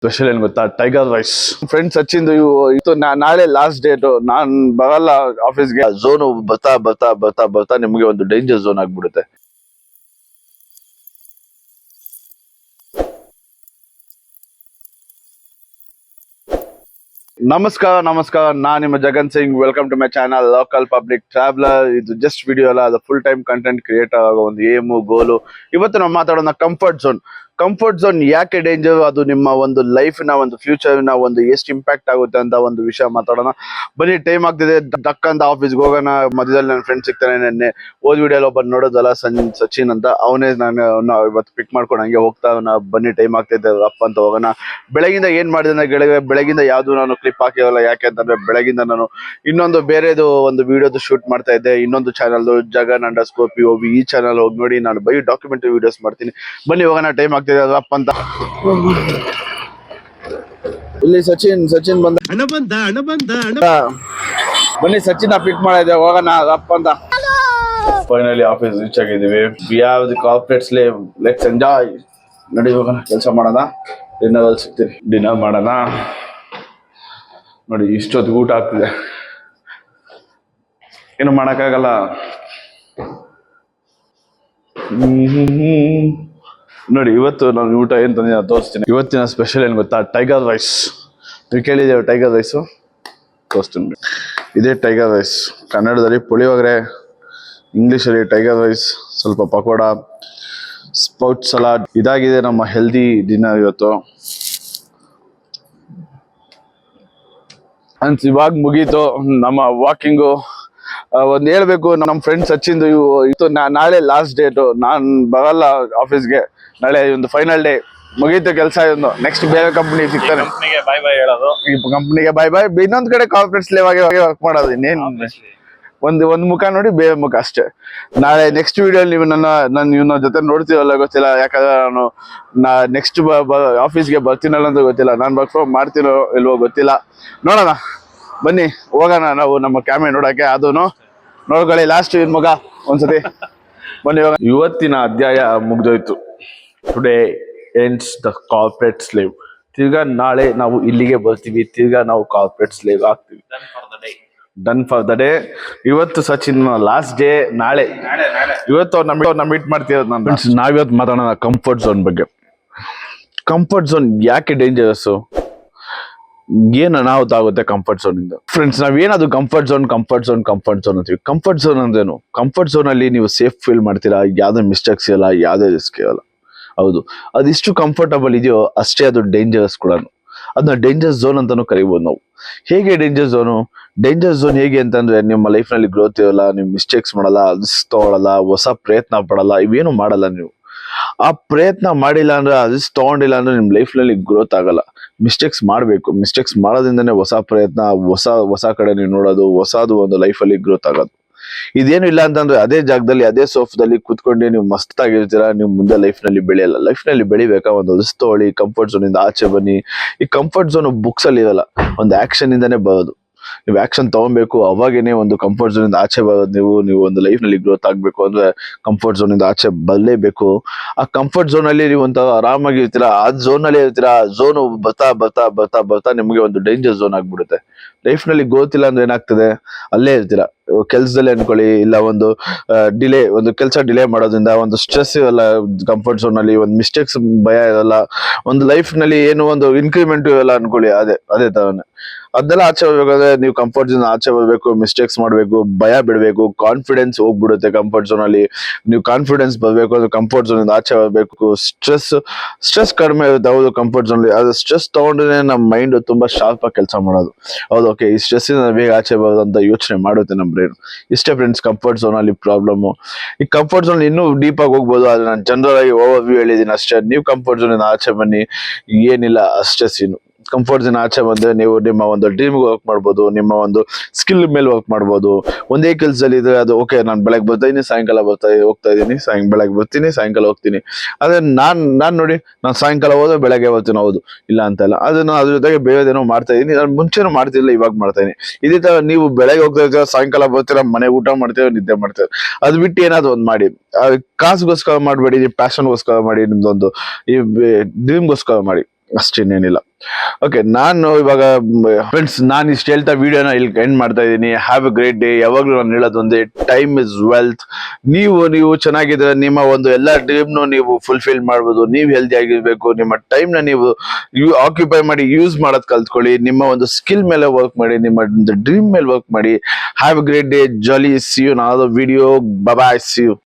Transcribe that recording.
Special ಏನ್ ಗೊತ್ತಾ, tiger rice. Friends Sachin ಇತ್ತು ನಾಳೆ ಲಾಸ್ಟ್ ಡೇಟ್. ನಾನ್ ಬರಲ್ಲ ಆಫೀಸ್ಗೆ. ಝೋನ್ ಬರ್ತಾ ಬರ್ತಾ ಬರ್ತಾ ಬರ್ತಾ ನಿಮ್ಗೆ ಒಂದು ಡೇಂಜರ್ ಝೋನ್ ಆಗ್ಬಿಡುತ್ತೆ. ನಮಸ್ಕಾರ, ನಾನ್ ನಿಮ್ಮ Jagan Singh. Welcome to my channel local public traveller. ಇದು ಜಸ್ಟ್ ವಿಡಿಯೋ ಅಲ್ಲ, ಅದು ಫುಲ್ ಟೈಮ್ ಕಂಟೆಂಟ್ ಕ್ರಿಯೇಟರ್ ಆಗೋ ಒಂದು ಏಮು ಗೋಲು. ಇವತ್ತು ನಾವು ಮಾತಾಡೋಣ ಕಂಫರ್ಟ್ ಝೋನ್. ಕಂಫರ್ಟ್ ಝೋನ್ ಯಾಕೆ ಡೇಂಜರ್, ಅದು ನಿಮ್ಮ ಒಂದು ಲೈಫ್ನ ಒಂದು ಫ್ಯೂಚರ್ನ ಒಂದು ಎಷ್ಟು ಇಂಪ್ಯಾಕ್ಟ್ ಆಗುತ್ತೆ ಅಂತ ಒಂದು ವಿಷಯ ಮಾತಾಡೋಣ. ಬನ್ನಿ, ಟೈಮ್ ಆಗ್ತಿದೆ, ಡಕ್ ಅಂತ ಆಫೀಸ್ಗೆ ಹೋಗೋಣ. ಮಧ್ಯದಲ್ಲಿ ನನ್ನ ಫ್ರೆಂಡ್ ಸಿಗ್ತಾನೆ. ನೆನ್ನೆ ಓದ್ ವಿಡಿಯೋಲಿ ಒಬ್ಬ ನೋಡೋದಲ್ಲ, ಸಚಿನ್ ಅಂತ, ಅವನೇ ನಾನು ಇವತ್ತು ಪಿಕ್ ಮಾಡ್ಕೊಂಡು ಹಂಗೆ ಹೋಗ್ತಾ ಬನ್ನಿ ಟೈಮ್ ಆಗ್ತೈತೆ ಅಪ್ಪ ಅಂತ ಹೋಗೋಣ. ಬೆಳಗಿಂದ ಏನ್ ಮಾಡಿದ್ರೆ ಬೆಳಗಿಂದ ಯಾವ್ದು ನಾನು ಕ್ಲಿಪ್ ಹಾಕಿರಲ್ಲ. ಯಾಕೆ ಅಂತಂದ್ರೆ ಬೆಳಗಿಂದ ನಾನು ಇನ್ನೊಂದು ಬೇರೆದು ಒಂದು ವಿಡಿಯೋದು ಶೂಟ್ ಮಾಡ್ತಾ ಇದ್ದೆ. ಇನ್ನೊಂದು ಚಾನಲ್ ಜಗನ್ _ POV, ಈ ಚಾನಲ್ ಹೋಗಿ ನೋಡಿ. ನಾನು ಬೈ ಡಾಕ್ಯುಮೆಂಟರಿ ವಿಡಿಯೋಸ್ ಮಾಡ್ತೀನಿ. ಬನ್ನಿ ಹೋಗೋಣ, ಟೈಮ್ ಆಗ್ತಿದೆ ಅಪ್ಪ ಅಂತ. ಇಲ್ಲಿ ಸಚಿನ್ ಬಂದ. ಬನ್ನಿ ಸಚಿನ್ ಪಿಕ್ ಮಾಡಿದೆ, ಹೋಗೋಣ ಅಪ್ಪ ಅಂತ. ಫೈನಲಿ ಆಫೀಸ್ ರೀಚ್ ಆಗಿದ್ದೀವಿ. We have the corporate slave, let's enjoy. ನಡಿ ಹೋಗೋಣ, ಕೆಲಸ ಮಾಡೋಣ. ಡಿನ್ನರ್ ಅಲ್ಲಿ ಸಿಗ್ತೀನಿ, ಡಿನ್ನರ್ ಮಾಡೋಣ. ನೋಡಿ ಇಷ್ಟೊತ್ತಿಗೆ ಊಟ ಆಗ್ತಿದೆ, ಏನು ಮಾಡೋಕ್ಕಾಗಲ್ಲ. ನೋಡಿ ಇವತ್ತು ನಾನು ಊಟ ಏನ್ ತಂದೆ ತೋರಿಸ್ತೀನಿ. ಇವತ್ತಿನ ಸ್ಪೆಷಲ್ ಏನ್ ಗೊತ್ತಾ, ಟೈಗರ್ ರೈಸ್. ನೀವು ಕೇಳಿದ್ದೇವೆ ಟೈಗರ್ ರೈಸು, ತೋರಿಸ್ತೀನಿ. ಇದೇ ಟೈಗರ್ ರೈಸ್. ಕನ್ನಡದಲ್ಲಿ ಪುಳಿಯೋಗರೆ, ಇಂಗ್ಲೀಷಲ್ಲಿ ಟೈಗರ್ ರೈಸ್, ಸ್ವಲ್ಪ ಪಕೋಡ, ಸ್ಪೌಟ್ ಸಲಾಡ್. ಇದಾಗಿದೆ ನಮ್ಮ ಹೆಲ್ದಿ ಡಿನ್ನರ್ ಇವತ್ತು. ಇವಾಗ ಮುಗೀತು ನಮ್ಮ ವಾಕಿಂಗು. ಒಂದ್ ಹೇಳ್ಬೇಕು, ನಮ್ಮ ಫ್ರೆಂಡ್ ಸಚಿನ್ ಇತ್ತು ನಾಳೆ ಲಾಸ್ಟ್ ಡೇಟ್. ನಾನ್ ಬರಲ್ಲ ಆಫೀಸ್ಗೆ. ನಾಳೆ ಒಂದು ಫೈನಲ್ ಡೇ, ಮುಗೀತು ಕೆಲಸ. ಒಂದು ನೆಕ್ಸ್ಟ್ ಬೇರೆ ಕಂಪ್ನಿ ಸಿಗ್ತಾನೆ. ಈ ಕಂಪ್ನಿಗೆ ಬೈ ಬೈ. ಇನ್ನೊಂದ್ ಕಡೆ ಕಾರ್ಪೊರೇಟ್ ಸ್ಲೇವ್ ಆಗಿ ವರ್ಕ್ ಮಾಡೋದು. ಇನ್ನೇನು ಒಂದ್ ಮುಖ ನೋಡಿ, ಬೇರೆ ಮುಖ ಅಷ್ಟೇ. ನಾಳೆ ನೆಕ್ಸ್ಟ್ ವಿಡಿಯೋ ನೀವು ನನ್ನ ಜೊತೆ ನೋಡ್ತೀವಲ್ಲ ಗೊತ್ತಿಲ್ಲ. ಯಾಕಂದ್ರೆ ನಾನು ನೆಕ್ಸ್ಟ್ ಆಫೀಸ್ಗೆ ಬರ್ತೀನಲ್ಲ ಅಂತ ಗೊತ್ತಿಲ್ಲ. ನಾನು ವರ್ಕ್ ಫ್ರಮ್ ಮಾಡ್ತೀನೋ ಇಲ್ವೋ ಗೊತ್ತಿಲ್ಲ, ನೋಡೋಣ. ಬನ್ನಿ ಹೋಗೋಣ ನಾವು ನಮ್ಮ ಕ್ಯಾಮೆ ನೋಡಕ್ಕೆ. ಅದೂನು ನೋಡ್ಕೊಳ್ಳಿ ಲಾಸ್ಟ್ ಇನ್ ಮಗ ಒಂದ್ಸತಿ. ಬನ್ನಿ ಹೋಗೋಣ. ಇವತ್ತಿನ ಅಧ್ಯಾಯ ಮುಗ್ದೋಯ್ತು. Today ends the corporate slave. ತಿರ್ಗಾ ನಾಳೆ ನಾವು ಇಲ್ಲಿಗೆ ಬರ್ತೀವಿ. ತಿರ್ಗಾ ನಾವು ಕಾರ್ಪೊರೇಟ್ ಸ್ಲೇವ್ ಆಗ್ತೀವಿ. Done for the day. ಇವತ್ತು ಸಚಿನ್ ಲಾಸ್ಟ್ ಡೇ. ನಾಳೆ ಇವತ್ತು ಅವ್ರನ್ನ ಮೀಟ್ ಮಾಡ್ತಿರೋದು ನಾನು. ನಾವಿವತ್ತು ಮಾತಾಡೋಣ ಕಂಫರ್ಟ್ ಝೋನ್ ಬಗ್ಗೆ. ಕಂಫರ್ಟ್ ಝೋನ್ ಯಾಕೆ ಡೇಂಜರಸ್, ಏನ್ ಅನಾಹುತ ಆಗುತ್ತೆ ಕಂಫರ್ಟ್ ಝೋನ್ ಇಂದ. ಫ್ರೆಂಡ್ಸ್, ನಾವೇನದು ಕಂಫರ್ಟ್ ಝೋನ್ ಅಂತೀವಿ. ಕಂಫರ್ಟ್ ಝೋನ್ ಅಂದ್ರೇನು? ಕಂಫರ್ಟ್ ಝೋನ್ ಅಲ್ಲಿ ನೀವು ಸೇಫ್ ಫೀಲ್ ಮಾಡ್ತೀರಾ, ಯಾವ್ದೇ ಮಿಸ್ಟೇಕ್ಸ್ ಇಲ್ಲ, ಯಾವ್ದೇ ರಿಸ್ಕ್ ಇರಲ್ಲ. ಹೌದು, ಅದಿಷ್ಟು ಕಂಫರ್ಟಬಲ್ ಇದೆಯೋ ಅಷ್ಟೇ ಅದು ಡೇಂಜರಸ್ ಕೂಡ. ಅದನ್ನ ಡೇಂಜರ್ ಝೋನ್ ಅಂತಾನು ಕರಿಬಹುದು ನಾವು. ಹೇಗೆ ಡೇಂಜರ್ ಝೋನು? ಡೇಂಜರ್ ಝೋನ್ ಹೇಗೆ ಅಂತಂದ್ರೆ, ನಿಮ್ಮ ಲೈಫ್ ನಲ್ಲಿ ಗ್ರೋತ್ ಇರಲ್ಲ, ನೀವು ಮಿಸ್ಟೇಕ್ಸ್ ಮಾಡಲ್ಲ, ರಿಸ್ಕ್ ತಗೊಳಲ್ಲ, ಹೊಸ ಪ್ರಯತ್ನ ಪಡಲ್ಲ, ಇವೇನು ಮಾಡಲ್ಲ. ನೀವು ಆ ಪ್ರಯತ್ನ ಮಾಡಿಲ್ಲ ಅಂದ್ರೆ, ರಿಸ್ಕ್ ತಗೊಂಡಿಲ್ಲ ಅಂದ್ರೆ ನಿಮ್ ಲೈಫ್ ನಲ್ಲಿ ಗ್ರೋತ್ ಆಗಲ್ಲ. ಮಿಸ್ಟೇಕ್ಸ್ ಮಾಡಬೇಕು. ಮಿಸ್ಟೇಕ್ಸ್ ಮಾಡೋದ್ರಿಂದನೇ ಹೊಸ ಪ್ರಯತ್ನ, ಹೊಸ ಕಡೆ ನೀವು ನೋಡೋದು, ಹೊಸದು ಒಂದು ಲೈಫ್ ಅಲ್ಲಿ ಗ್ರೋತ್ ಆಗೋದು. ಇದೇನು ಇಲ್ಲ ಅಂತಂದ್ರೆ, ಅದೇ ಜಾಗದಲ್ಲಿ ಅದೇ ಸೋಫ್ದಲ್ಲಿ ಕುತ್ಕೊಂಡು ನೀವು ಮಸ್ತ್ ಆಗಿರ್ತೀರಾ, ನೀವು ಮುಂದೆ ಲೈಫ್ ನಲ್ಲಿ ಬೆಳೆಯಲ್ಲ. ಲೈಫ್ ನಲ್ಲಿ ಬೆಳಿಬೇಕಾ, ಒಂದು ರಿಸ್ಕ್ ತಗೊಳ್ಳಿ, ಕಂಫರ್ಟ್ ಝೋನ್ ಇಂದ ಆಚೆ ಬನ್ನಿ. ಈ ಕಂಫರ್ಟ್ ಝೋನ್ ಬುಕ್ಸ್ ಅಲ್ಲಿ ಇರಲ್ಲ, ಒಂದು ಆಕ್ಷನ್ ಇಂದಾನೆ ಬರೋದು. ನೀವು ಆಕ್ಷನ್ ತಗೊಬೇಕು, ಅವಾಗೇನೆ ಒಂದು ಕಂಫರ್ಟ್ ಝೋನ್ ಇಂದ ಆಚೆ ಬರೋದು. ನೀವು ಒಂದು ಲೈಫ್ ನಲ್ಲಿ ಗ್ರೋತ್ ಆಗ್ಬೇಕು ಅಂದ್ರೆ ಕಂಫರ್ಟ್ ಝೋನ್ ಇಂದ ಆಚೆ ಬರಲೇಬೇಕು. ಆ ಕಂಫರ್ಟ್ ಝೋನ್ ಅಲ್ಲಿ ನೀವು ಒಂಥರ ಆರಾಮಾಗಿ ಇರ್ತೀರಾ, ಆ ಝೋನ್ ಅಲ್ಲಿ ಇರ್ತೀರಾ. ಆ ಝೋನ್ ಬರ್ತಾ ಬರ್ತಾ ಬರ್ತಾ ಬರ್ತಾ ನಿಮಗೆ ಒಂದು ಡೇಂಜರ್ ಝೋನ್ ಆಗ್ಬಿಡುತ್ತೆ. ಲೈಫ್ ನಲ್ಲಿ ಗ್ರೋತ್ ಇಲ್ಲ ಅಂದ್ರೆ ಏನಾಗ್ತದೆ, ಅಲ್ಲೇ ಇರ್ತೀರಾ. ಕೆಲ್ಸದಲ್ಲಿ ಅನ್ಕೊಳ್ಳಿ, ಇಲ್ಲ ಒಂದು ಒಂದು ಕೆಲಸ ಡಿಲೇ ಮಾಡೋದ್ರಿಂದ ಒಂದು ಸ್ಟ್ರೆಸ್ ಇರಲ್ಲ. ಕಂಫರ್ಟ್ ಝೋನ್ ಅಲ್ಲಿ ಒಂದು ಮಿಸ್ಟೇಕ್ಸ್ ಭಯ ಇರಲ್ಲ. ಒಂದು ಲೈಫ್ ನಲ್ಲಿ ಏನು ಒಂದು ಇನ್ಕ್ರಿಮೆಂಟ್ ಇರಲ್ಲ ಅನ್ಕೊಳ್ಳಿ. ಅದೇ ತರನೇ ಅದೆಲ್ಲ ಆಚೆ ಬರ್ಬೇಕಾದ್ರೆ ನೀವು ಕಂಫರ್ಟ್ ಝೋನ್ ಆಚೆ ಬರ್ಬೇಕು. ಮಿಸ್ಟೇಕ್ಸ್ ಮಾಡ್ಬೇಕು, ಭಯ ಬಿಡ್ಬೇಕು, ಕಾನ್ಫಿಡೆನ್ಸ್ ಹೋಗ್ಬಿಡುತ್ತೆ ಕಂಫರ್ಟ್ ಝೋನ್ ಅಲ್ಲಿ. ನೀವು ಕಾನ್ಫಿಡೆನ್ಸ್ ಬರ್ಬೇಕು ಅಂದ್ರೆ ಕಂಫರ್ಟ್ ಝೋನ್ ಇಂದ ಆಚೆ ಬರ್ಬೇಕು. ಸ್ಟ್ರೆಸ್ ಕಡಿಮೆ ಇರುತ್ತೆ. ಹೌದು, ಕಂಫರ್ಟ್ ಝೋನ್ ಅಲ್ಲಿ ಅದು ಸ್ಟ್ರೆಸ್ ತಗೊಂಡ್ರೆ ನಮ್ಮ ಮೈಂಡ್ ತುಂಬಾ ಶಾರ್ಪ್ ಆಗಿ ಕೆಲಸ ಮಾಡೋದು. ಹೌದು, ಓಕೆ, ಈ ಸ್ಟ್ರೆಸ್ ಇಂದ ಬೇಗ ಆಚೆ ಬರೋದು ಅಂತ ಯೋಚನೆ ಮಾಡುತ್ತೆ ನಮ್ಮ ಬ್ರೈನ್. ಇಷ್ಟೇ ಫ್ರೆಂಡ್ಸ್ ಕಂಫರ್ಟ್ ಝೋನ್ ಅಲ್ಲಿ ಪ್ರಾಬ್ಲಮ್. ಈ ಕಂಫರ್ಟ್ ಝೋನ್ ಇನ್ನೂ ಡೀಪ್ ಆಗಿ ಹೋಗ್ಬೋದು, ಆದ್ರೆ ನಾನು ಜನರಲ್ ಆಗಿ ಓವರ್ ವ್ಯೂ ಹೇಳಿದೀನಿ ಅಷ್ಟೇ. ನೀವು ಕಂಫರ್ಟ್ ಝೋನ್ ಇಂದ ಆಚೆ ಬನ್ನಿ, ಏನಿಲ್ಲ ಅಷ್ಟೇ ಸೀನು. ಕಂಫರ್ಟ್ ಝೋನ್ ಆಚೆ ಬಂದ್ರೆ ನೀವು ನಿಮ್ಮ ಒಂದು ಡ್ರೀಮ್ಗೆ ವರ್ಕ್ ಮಾಡ್ಬೋದು, ನಿಮ್ಮ ಒಂದು ಸ್ಕಿಲ್ ಮೇಲೆ ವರ್ಕ್ ಮಾಡ್ಬೋದು. ಒಂದೇ ಕೆಲಸದಲ್ಲಿ ಇದ್ರೆ ಅದು ಓಕೆ, ನಾನು ಬೆಳಗ್ಗೆ ಬರ್ತಾ ಇದೀನಿ, ಸಾಯಂಕಾಲ ಹೋಗ್ತಾ ಇದೀನಿ, ಬೆಳಗ್ಗೆ ಬರ್ತೀನಿ, ಸಾಯಂಕಾಲ ಹೋಗ್ತೀನಿ. ಆದ್ರೆ ನಾನ್ ನೋಡಿ, ನಾನು ಸಾಯಂಕಾಲ ಹೋದ್ರೆ ಬೆಳಗ್ಗೆ ಬರ್ತೀನಿ. ಹೌದು, ಇಲ್ಲ ಅಂತ ಇಲ್ಲ. ಅದನ್ನ ಅದ್ರ ಜೊತೆಗೆ ಬೇರೆದೇನೋ ಮಾಡ್ತಾ ಇದೀನಿ. ನಾನು ಮುಂಚೆನೂ ಮಾಡ್ತಿರ್ಲಿಲ್ಲ, ಇವಾಗ ಮಾಡ್ತಾ ಇದೀನಿ. ಇದೇ ತರ ನೀವು ಬೆಳಗ್ಗೆ ಹೋಗ್ತಾ ಇರ್ತೀರ, ಸಾಯಂಕಾಲ ಬರ್ತೀರಾ, ಮನೆ ಊಟ ಮಾಡ್ತೀರ, ನಿದ್ದೆ ಮಾಡ್ತೀರ. ಅದ್ ಬಿಟ್ಟು ಏನಾದ್ರು ಒಂದ್ ಮಾಡಿ. ಕಾಸುಗೋಸ್ಕರ ಮಾಡಬೇಡಿ, ಪ್ಯಾಷನ್ಗೋಸ್ಕರ ಮಾಡಿ, ನಿಮ್ದೊಂದು ಈ ಡ್ರೀಮ್ಗೋಸ್ಕರ ಮಾಡಿ. ಅಷ್ಟೇನೇನಿಲ್ಲ. ಓಕೆ, ನಾನು ಇವಾಗ ಫ್ರೆಂಡ್ಸ್ ನಾನು ಇಷ್ಟು ಹೇಳ್ತಾ ವಿಡಿಯೋನ ಇಲ್ಲಿ ಎಂಡ್ ಮಾಡ್ತಾ ಇದ್ದೀನಿ. Have a great day. ಯಾವಾಗಲೂ ನಾನು ಹೇಳೋದೊಂದೇ, ಟೈಮ್ ಇಸ್ ವೆಲ್ತ್. ನೀವು ಚೆನ್ನಾಗಿದ್ರೆ ನಿಮ್ಮ ಒಂದು ಎಲ್ಲ ಡ್ರೀಮ್ನು ನೀವು ಫುಲ್ಫಿಲ್ ಮಾಡ್ಬೋದು. ನೀವು ಹೆಲ್ದಿ ಆಗಿರ್ಬೇಕು. ನಿಮ್ಮ ಟೈಮ್ನ ನೀವು ಆಕ್ಯುಪೈ ಮಾಡಿ ಯೂಸ್ ಮಾಡೋದು ಕಲ್ತ್ಕೊಳ್ಳಿ. ನಿಮ್ಮ ಒಂದು ಸ್ಕಿಲ್ ಮೇಲೆ ವರ್ಕ್ ಮಾಡಿ, ನಿಮ್ಮ ಒಂದು ಡ್ರೀಮ್ ಮೇಲೆ ವರ್ಕ್ ಮಾಡಿ. Have a great day. Jolly. See you ನಾನ್ ವಿಡಿಯೋ. ಬಾಯ್. See you.